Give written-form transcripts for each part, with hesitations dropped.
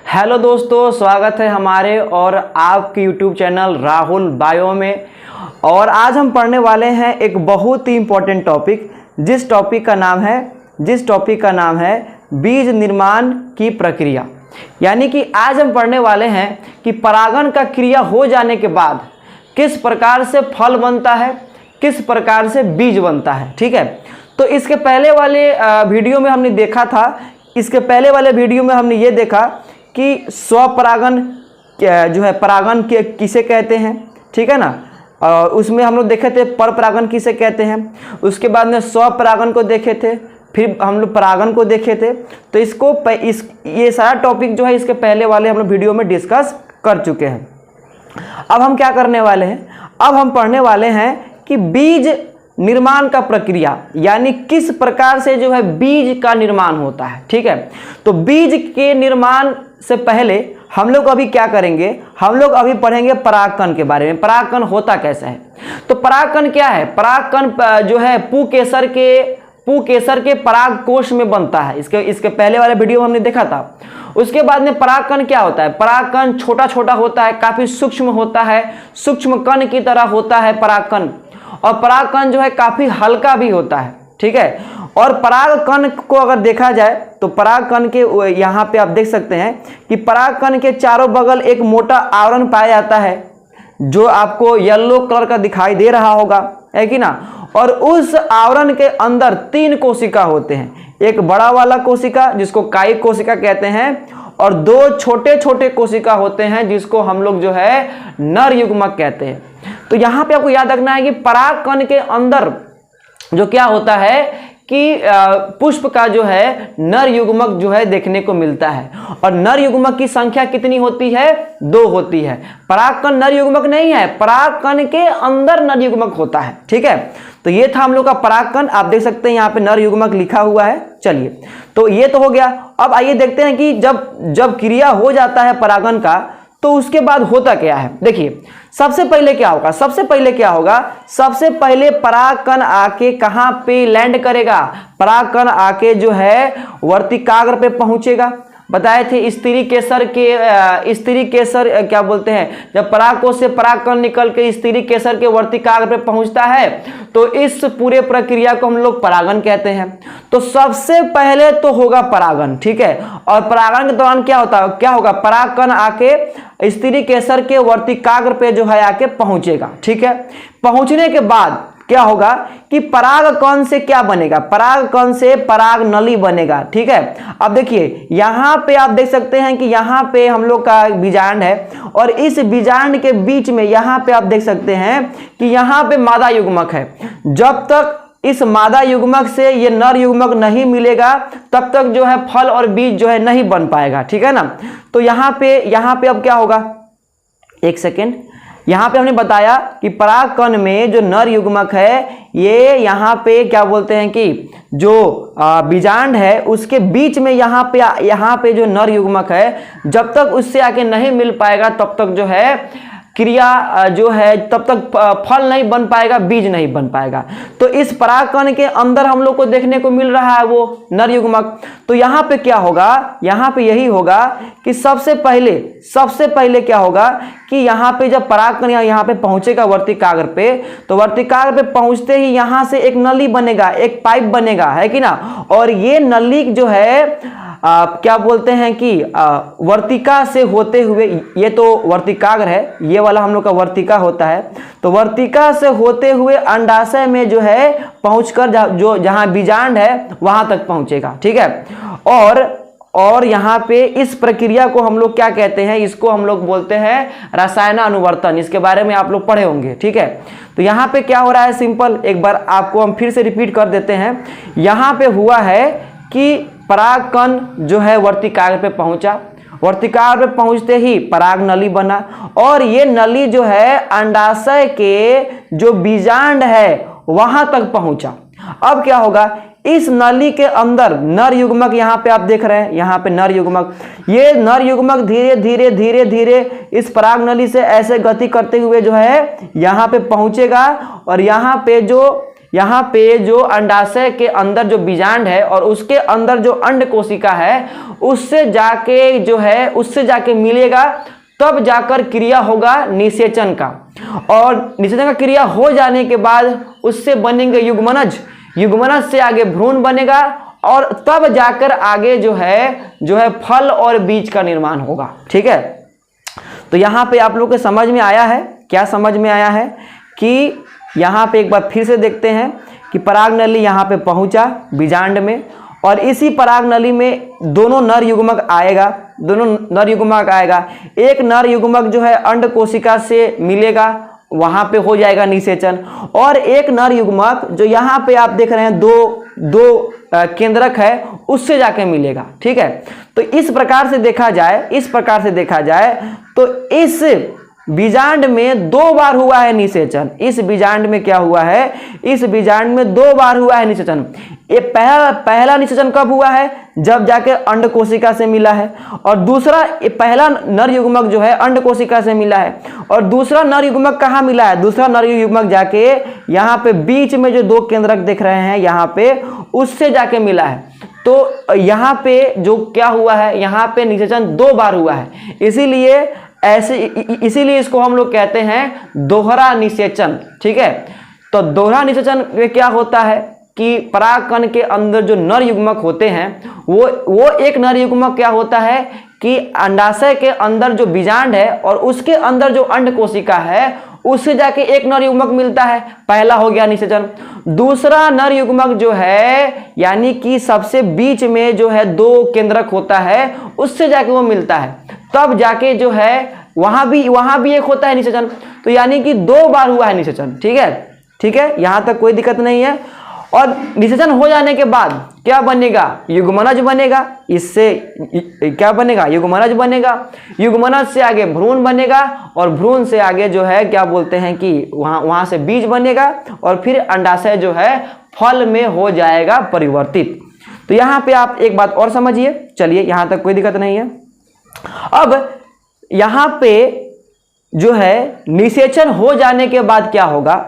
Hello दोस्तों, स्वागत है हमारे और आपके यूट्यूब चैनल राहुल बायो में। और आज हम पढ़ने वाले हैं एक बहुत ही इम्पोर्टेंट टॉपिक, जिस टॉपिक का नाम है बीज निर्माण की प्रक्रिया। यानी कि आज हम पढ़ने वाले हैं कि परागण का क्रिया हो जाने के बाद किस प्रकार से फल बनता है, किस प्रकार से बीज बनता है। ठीक है, तो इसके पहले वाले वीडियो में हमने देखा था, ये देखा कि स्वपरागण जो है परागण के किसे कहते हैं। ठीक है ना, उसमें हम लोग देखे थे परपरागण किसे कहते हैं। उसके बाद में स्वपरागण को देखे थे, फिर हम लोग परागण को देखे थे। तो ये सारा टॉपिक जो है इसके पहले वाले हम लोग वीडियो में डिस्कस कर चुके हैं। अब हम क्या करने वाले हैं, अब हम पढ़ने वाले हैं कि बीज निर्माण का प्रक्रिया, यानी किस प्रकार से जो है बीज का निर्माण होता है। ठीक है, तो बीज के निर्माण से पहले हम लोग अभी क्या करेंगे, हम लोग अभी पढ़ेंगे परागकण के बारे में। परागकण होता कैसा है, तो परागकण क्या है। परागकण जो है पुकेसर के पराग कोश में बनता है। इसके पहले वाले वीडियो हमने देखा था। उसके बाद में परागकण क्या होता है, परागकण छोटा छोटा होता है, काफी सूक्ष्म होता है, सूक्ष्म कण की तरह होता है परागकण। और परागकण जो है काफी हल्का भी होता है। ठीक है, और परागकण को अगर देखा जाए तो परागकण के यहाँ पे आप देख सकते हैं कि परागकण के चारों बगल एक मोटा आवरण पाया जाता है, जो आपको येलो कलर का दिखाई दे रहा होगा, है कि ना। और उस आवरण के अंदर 3 कोशिका होते हैं। एक बड़ा वाला कोशिका जिसको कायिक कोशिका कहते हैं, और 2 छोटे छोटे कोशिका होते हैं जिसको हम लोग जो है नर युग्मक कहते हैं। तो यहाँ पे आपको याद रखना है कि परागकण के अंदर जो क्या होता है कि पुष्प का जो है नर युग्मक जो है देखने को मिलता है। और नर युग्मक की संख्या कितनी होती है, 2 होती है। परागकण नर युग्मक नहीं है, परागकण के अंदर नर युग्मक होता है। ठीक है, तो ये था हम लोग का परागकण। आप देख सकते हैं यहाँ पे नर युग्मक लिखा हुआ है। चलिए, तो ये तो हो गया। अब आइए देखते हैं कि जब क्रिया हो जाता है परागण का, तो उसके बाद होता क्या है। देखिए, सबसे पहले क्या होगा, सबसे पहले परागकण आके कहां पे लैंड करेगा, परागकण आके जो है वर्तिकाग्र पे पहुंचेगा। बताए थे स्त्री केसर क्या बोलते हैं, जब परागकोश से परागकण निकल के स्त्री केसर के वर्तिकाग्र पे पहुंचता है, तो इस पूरे प्रक्रिया को हम लोग परागण कहते हैं। तो सबसे पहले तो होगा परागण। ठीक है, और परागण के दौरान क्या होगा, परागकण आके स्त्री केसर के वर्तिकाग्र पे जो है आके पहुंचेगा। ठीक है, पहुंचने के बाद क्या होगा कि परागकण से क्या बनेगा, परागकण से पराग नली बनेगा। ठीक है, अब देखिए यहाँ पे आप देख सकते हैं कि यहाँ पे हम लोग का बीजांड है, और इस बीजांड के बीच में यहाँ पे आप देख सकते हैं कि यहाँ पे मादा युग्मक है। जब तक इस मादा युग्मक से ये नर युग्मक नहीं मिलेगा, तब तक जो है फल और बीज जो है नहीं बन पाएगा। ठीक है ना, तो यहाँ पे अब क्या होगा, एक सेकेंड, यहाँ पे हमने बताया कि परागकण में जो नर युग्मक है, ये यहाँ पे क्या बोलते हैं कि जो बीजांड है उसके बीच में यहाँ पे जो नर युग्मक है, जब तक उससे आके नहीं मिल पाएगा तब तक जो है क्रिया जो है तब तक फल नहीं बन पाएगा, बीज नहीं बन पाएगा। तो इस परागकण के अंदर हम लोग को देखने को मिल रहा है वो नर युग्मक। तो यहाँ पे क्या होगा, यहाँ पे यही होगा कि सबसे पहले क्या होगा कि यहाँ पे जब परागकण यहाँ पे पहुंचेगा वर्तिकाग्र पे, तो वर्तिकाग्र पे पहुंचते ही यहाँ से एक नली बनेगा, एक पाइप बनेगा, है कि ना। और ये नली जो है क्या बोलते हैं कि वर्तिका से होते हुए, ये तो वर्तिकाग्र है, ये वाला हम लोग का वर्तिका होता है, तो वर्तिका से होते हुए अंडाशय में जो है पहुंचकर जहां बीजांड है वहां तक पहुंचेगा। ठीक है, और यहाँ पे इस प्रक्रिया को हम लोग क्या कहते हैं, इसको हम लोग बोलते हैं रसायनानुवर्तन। इसके बारे में आप लोग पढ़े होंगे। ठीक है, तो यहाँ पे क्या हो रहा है, सिंपल एक बार आपको हम फिर से रिपीट कर देते हैं। यहाँ पे हुआ है कि परागकण जो है वर्तिकाग्र पे पहुंचा, वर्तिकाग्र पे पहुंचते ही पराग नली बना, और ये नली जो है अंडाशय के जो बीजांड है वहां तक पहुंचा। अब क्या होगा, इस नली के अंदर नर युग्मक, यहाँ पे आप देख रहे हैं, यहाँ पे नर युग्मक, ये नर युग्मक धीरे धीरे इस पराग नली से ऐसे गति करते हुए जो है यहाँ पे पहुंचेगा, और यहाँ पे जो यहाँ पे जो अंडाशय के अंदर जो बीजांड है और उसके अंदर जो अंड कोशिका है उससे जाके मिलेगा, तब जाकर क्रिया होगा निषेचन का। और निषेचन का क्रिया हो जाने के बाद उससे बनेंगे युग्मनज, युग्मनज से आगे भ्रूण बनेगा और तब जाकर आगे जो है फल और बीज का निर्माण होगा। ठीक है, तो यहाँ पे आप लोग को समझ में आया है, क्या समझ में आया है कि यहाँ पे एक बार फिर से देखते हैं कि पराग नली यहाँ पे पहुँचा बीजांड में और इसी पराग नली में दोनों नर युग्मक आएगा, एक नर युग्मक जो है अंड कोशिका से मिलेगा, वहां पे हो जाएगा निषेचन, और एक नर युग्मक जो यहाँ पे आप देख रहे हैं दो केंद्रक है उससे जाके मिलेगा। ठीक है, तो इस प्रकार से देखा जाए तो इस बीजांड में 2 बार हुआ है निषेचन। इस बीजांड में क्या हुआ है, इस बीजांड में 2 बार हुआ है निषेचन। ये पहला निषेचन कब हुआ है, जब जाके अंड कोशिका से मिला है, और दूसरा पहला नर युग्मक जो है अंड कोशिका से मिला है, और दूसरा नर युग्मक कहाँ मिला है, दूसरा नर युग्मक जाके यहाँ पे बीच में जो 2 केंद्रक दिख रहे हैं यहाँ पे उससे जाके मिला है। तो यहाँ पे जो क्या हुआ है, यहाँ पे निषेचन 2 बार हुआ है, इसीलिए इसको हम लोग कहते हैं दोहरा निषेचन। ठीक है, तो दोहरा निषेचन में क्या होता है कि परागकण के अंदर जो नर युग्मक होते हैं वो एक नर युग्मक क्या होता है कि अंडाशय के अंदर जो बीजांड है और उसके अंदर जो अंड कोशिका है उससे जाके एक नर युग्मक मिलता है, पहला हो गया निषेचन। दूसरा नर युग्मक जो है यानी कि सबसे बीच में जो है 2 केंद्रक होता है उससे जाके वो मिलता है, तब जाके जो है वहां भी एक होता है निषेचन। तो यानी कि 2 बार हुआ है निषेचन। ठीक है, यहां तक कोई दिक्कत नहीं है। और निषेचन हो जाने के बाद क्या बनेगा, युग्मनज बनेगा। इससे क्या बनेगा, युग्मनज बनेगा। युग्मनज से आगे भ्रूण बनेगा और भ्रूण से आगे जो है क्या बोलते हैं कि वहां से बीज बनेगा और फिर अंडाशय जो है फल में हो जाएगा परिवर्तित। तो यहाँ पे आप एक बात और समझिए, चलिए यहाँ तक कोई दिक्कत नहीं है। अब यहाँ पे जो है निषेचन हो जाने के बाद क्या होगा,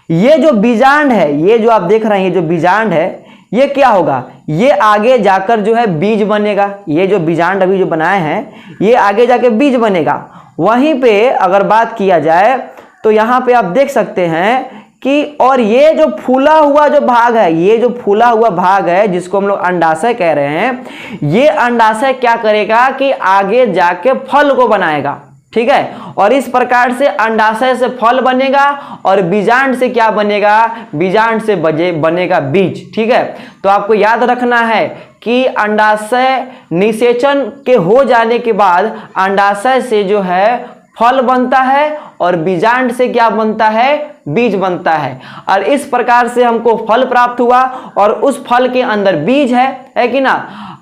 ये जो बीजांड है, ये जो आप देख रहे हैं, ये जो बीजांड है ये क्या होगा, ये आगे जाकर जो है बीज बनेगा। ये जो बीजांड अभी जो बनाए हैं ये आगे जाके बीज बनेगा। वहीं पे अगर बात किया जाए तो यहाँ पे आप देख सकते हैं कि और ये जो फूला हुआ जो भाग है, ये जो फूला हुआ भाग है जिसको हम लोग अंडाशय कह रहे हैं, ये अंडाशय क्या करेगा कि आगे जाके फल को बनाएगा। ठीक है, और इस प्रकार से अंडाशय से फल बनेगा और बीजांड से क्या बनेगा, बीजांड से बनेगा बीज। ठीक है, तो आपको याद रखना है कि अंडाशय निषेचन के हो जाने के बाद अंडाशय से जो है फल बनता है और बीजांड से क्या बनता है, बीज बनता है। और इस प्रकार से हमको फल प्राप्त हुआ और उस फल के अंदर बीज है कि ना।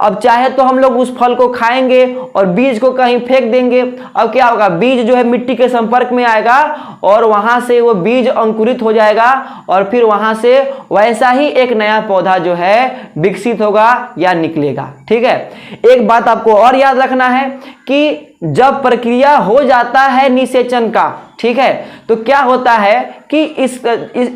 अब चाहे तो हम लोग उस फल को खाएंगे और बीज को कहीं फेंक देंगे। अब क्या होगा, बीज जो है मिट्टी के संपर्क में आएगा और वहां से वो बीज अंकुरित हो जाएगा और फिर वहां से वैसा ही एक नया पौधा जो है विकसित होगा या निकलेगा। ठीक है, एक बात आपको और याद रखना है कि जब प्रक्रिया हो जाता है निषेचन का, ठीक है, तो क्या होता है कि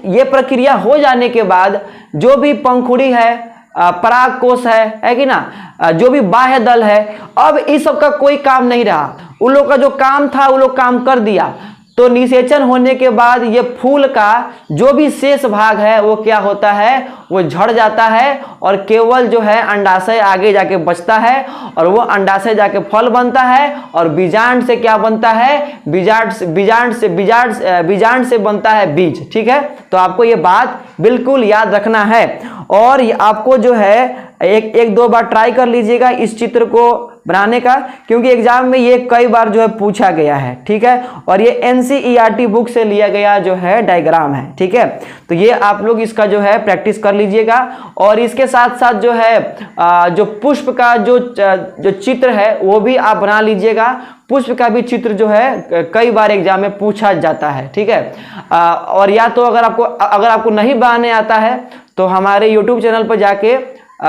ये प्रक्रिया हो जाने के बाद जो भी पंखुड़ी है, पराग कोश है कि ना, जो भी बाह्य दल है, अब इस सब का कोई काम नहीं रहा। उन लोग का जो काम था वो लोग काम कर दिया। तो निषेचन होने के बाद ये फूल का जो भी शेष भाग है वो क्या होता है, वो झड़ जाता है और केवल जो है अंडाशय आगे जाके बचता है और वो अंडाशय जाके फल बनता है और बीजांड से क्या बनता है, बीजांड से बनता है बीज। ठीक है, तो आपको ये बात बिल्कुल याद रखना है और आपको जो है एक दो बार ट्राई कर लीजिएगा इस चित्र को बनाने का, क्योंकि एग्जाम में ये कई बार जो है पूछा गया है। ठीक है, और ये NCERT बुक से लिया गया जो है डायग्राम है। ठीक है, तो ये आप लोग इसका जो है प्रैक्टिस कर लीजिएगा और इसके साथ साथ जो है जो पुष्प का जो चित्र है वो भी आप बना लीजिएगा। पुष्प का भी चित्र जो है कई बार एग्जाम में पूछा जाता है। ठीक है, और या तो अगर आपको नहीं बनाने आता है तो हमारे YouTube चैनल पर जाके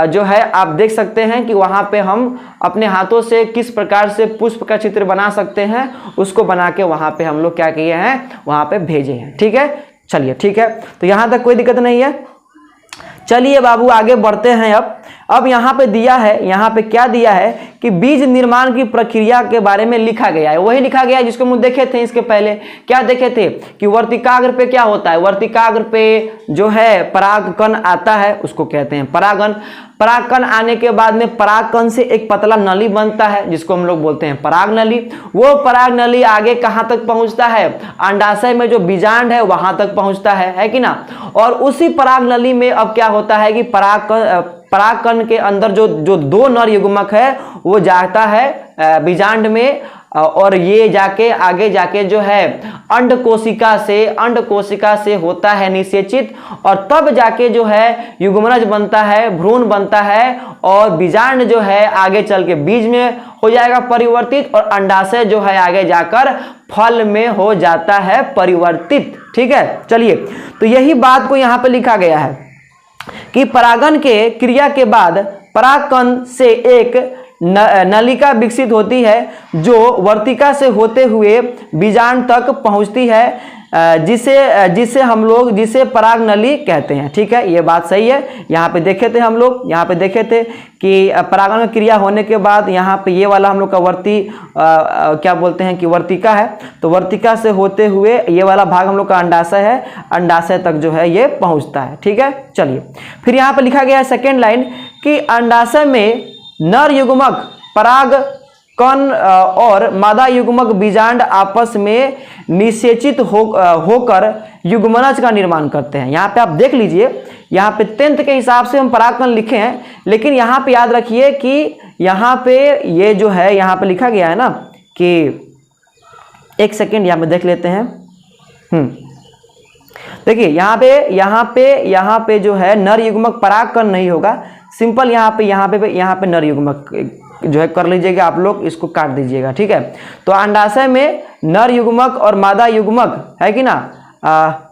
जो है आप देख सकते हैं कि वहाँ पे हम अपने हाथों से किस प्रकार से पुष्प का चित्र बना सकते हैं, उसको बना के वहाँ पे हम लोग क्या किए हैं, वहाँ पे भेजे हैं। ठीक है, चलिए ठीक है, तो यहाँ तक कोई दिक्कत नहीं है। चलिए बाबू आगे बढ़ते हैं। अब यहाँ पे दिया है, यहाँ पे क्या दिया है कि बीज निर्माण की प्रक्रिया के बारे में लिखा गया है। वही लिखा गया है जिसको हम देखे थे इसके पहले। क्या देखे थे कि वर्तिकाग्र पे क्या होता है, वर्तिकाग्र पे जो है परागकण आता है, उसको कहते हैं परागन। परागकण आने के बाद में परागकण से एक पतला नली बनता है जिसको हम लोग बोलते हैं पराग नली। वो पराग नली आगे कहाँ तक पहुँचता है, अंडाशय में जो बीजांड है वहां तक पहुँचता है कि ना। और उसी पराग नली में अब क्या होता है कि परागकण के अंदर जो दो नर युग्मक है वो जाता है बीजांड में, और ये जाके आगे जाके जो है अंड कोशिका से होता है निषेचित, और तब जाके जो है युग्मनज बनता है, भ्रूण बनता है, और बीजांड जो है आगे चल के बीज में हो जाएगा परिवर्तित, और अंडाशय जो है आगे जाकर फल में हो जाता है परिवर्तित। ठीक है, चलिए तो यही बात को यहाँ पे लिखा गया है कि परागन के क्रिया के बाद परागकण से एक नलिका विकसित होती है जो वर्तिका से होते हुए बीजांड तक पहुंचती है, जिसे पराग नली कहते हैं। ठीक है, ये बात सही है। यहाँ पे देखे थे हम लोग, यहाँ पे देखे थे कि परागन में क्रिया होने के बाद यहाँ पे ये वाला हम लोग का क्या बोलते हैं कि वर्तिका है, तो वर्तिका से होते हुए ये वाला भाग हम लोग का अंडाशय है, अंडाशय तक जो है ये पहुँचता है। ठीक है, चलिए फिर यहाँ पे लिखा गया है सेकेंड लाइन कि अंडाशय में नर युग्मक पराग कण और मादा युग्मक बीजांड आपस में निषेचित होकर युग्मनज का निर्माण करते हैं। यहाँ पे आप देख लीजिए, यहाँ पे 10th के हिसाब से हम परागकण लिखे हैं, लेकिन यहाँ पे याद रखिए कि यहाँ पे ये जो है यहाँ पे लिखा गया है ना कि एक सेकेंड यहाँ पे देख लेते हैं। देखिए यहाँ पे जो है नर युग्मक परागकण नहीं होगा, सिंपल यहाँ पे नर युग्मक जो है कर लीजिएगा, आप लोग इसको काट दीजिएगा। ठीक है, तो अंडाशय में नर युग्मक और मादा युग्मक है कि ना,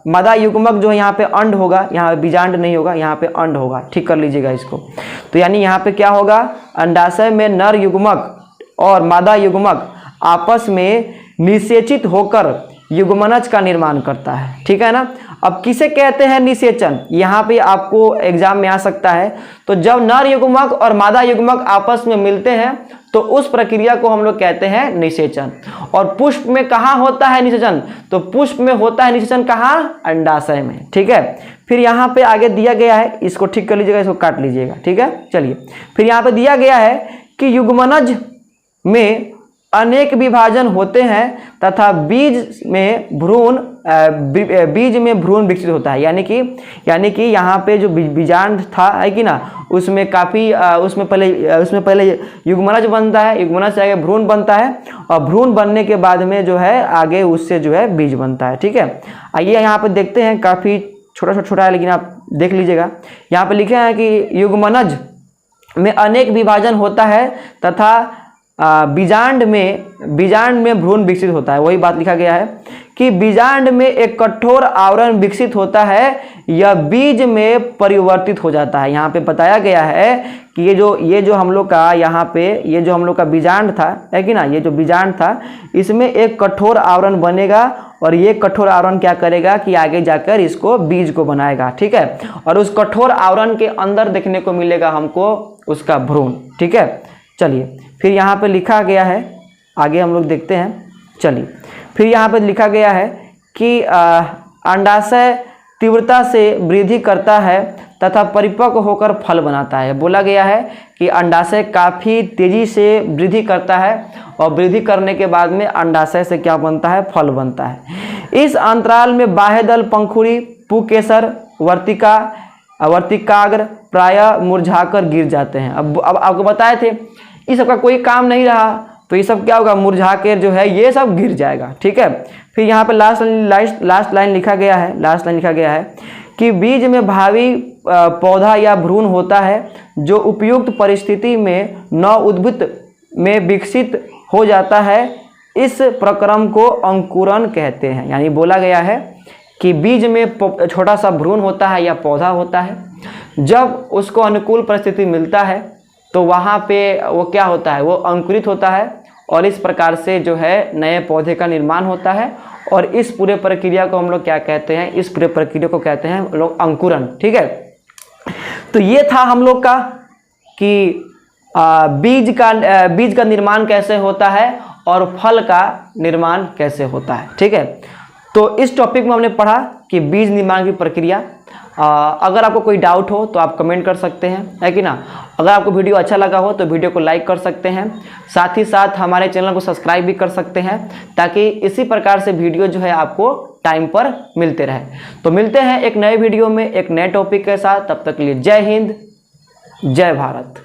मादा युग्मक जो है यहाँ पे अंड होगा, यहाँ पे बीजांड नहीं होगा, यहाँ पे अंड होगा। ठीक कर लीजिएगा इसको। तो यानी यहाँ पे क्या होगा, अंडाशय में नर युग्मक और मादा युग्मक आपस में निषेचित होकर युग्मनज का निर्माण करता है। ठीक है ना। अब किसे कहते हैं निषेचन, यहाँ पे आपको एग्जाम में आ सकता है। तो जब नर युग्मक और मादा युग्मक आपस में मिलते हैं तो उस प्रक्रिया को हम लोग कहते हैं निषेचन। और पुष्प में कहाँ होता है निषेचन, तो पुष्प में होता है निषेचन कहाँ, अंडाशय में। ठीक है, फिर यहाँ पे आगे दिया गया है, इसको ठीक कर लीजिएगा, इसको काट लीजिएगा। ठीक है, चलिए फिर यहाँ पे दिया गया है कि युग्मनज में अनेक विभाजन होते हैं तथा बीज में भ्रूण विकसित होता है। यानी कि यहाँ पे जो बीजांड था है कि ना, उसमें उसमें पहले युग्मनज बनता है, युग्मनज से आगे भ्रूण बनता है, और भ्रूण बनने के बाद में जो है आगे उससे जो है बीज बनता है। ठीक है, आइए यहाँ पे देखते हैं, काफ़ी छोटा है लेकिन आप देख लीजिएगा। यहाँ पे लिखे हैं कि युग्मनज में अनेक विभाजन होता है तथा बीजांड में भ्रूण विकसित होता है। वही बात लिखा गया है कि बीजांड में एक कठोर आवरण विकसित होता है, यह बीज में परिवर्तित हो जाता है। यहाँ पे बताया गया है कि ये जो हम लोग का यहाँ पे ये जो हम लोग का बीजांड था है कि ना, ये जो बीजांड था इसमें एक कठोर आवरण बनेगा, और ये कठोर आवरण क्या करेगा कि आगे जाकर इसको बीज को बनाएगा। ठीक है, और उस कठोर आवरण के अंदर देखने को मिलेगा हमको उसका भ्रूण। ठीक है, चलिए फिर यहाँ पे लिखा गया है, आगे हम लोग देखते हैं। चलिए फिर यहाँ पे लिखा गया है कि अंडाशय तीव्रता से वृद्धि करता है तथा परिपक्व होकर फल बनाता है। बोला गया है कि अंडाशय काफ़ी तेज़ी से वृद्धि करता है, और वृद्धि करने के बाद में अंडाशय से क्या बनता है, फल बनता है। इस अंतराल में बाह्यदल, पंखुड़ी, पुकेसर, वर्तिकाग्र प्रायः मुरझाकर गिर जाते हैं। अब आपको बताए थे इस सब का कोई काम नहीं रहा, तो ये सब क्या होगा, मुरझा के जो है ये सब गिर जाएगा। ठीक है, फिर यहाँ पे लास्ट लाइन लिखा गया है कि बीज में भावी पौधा या भ्रूण होता है जो उपयुक्त परिस्थिति में नवोद्भिद में विकसित हो जाता है। इस प्रक्रम को अंकुरन कहते हैं। यानी बोला गया है कि बीज में छोटा सा भ्रूण होता है या पौधा होता है, जब उसको अनुकूल परिस्थिति मिलता है तो वहाँ पे वो क्या होता है, वो अंकुरित होता है, और इस प्रकार से जो है नए पौधे का निर्माण होता है, और इस पूरे प्रक्रिया को हम लोग क्या कहते हैं, इस पूरे प्रक्रिया को कहते हैं हम लोग अंकुरन। ठीक है, तो ये था हम लोग का कि बीज का निर्माण कैसे होता है और फल का निर्माण कैसे होता है। ठीक है, तो इस टॉपिक में हमने पढ़ा कि बीज निर्माण की प्रक्रिया। अगर आपको कोई डाउट हो तो आप कमेंट कर सकते हैं, है कि ना। अगर आपको वीडियो अच्छा लगा हो तो वीडियो को लाइक कर सकते हैं, साथ ही साथ हमारे चैनल को सब्सक्राइब भी कर सकते हैं, ताकि इसी प्रकार से वीडियो जो है आपको टाइम पर मिलते रहे। तो मिलते हैं एक नए वीडियो में एक नए टॉपिक के साथ, तब तक के लिए जय हिंद, जय भारत।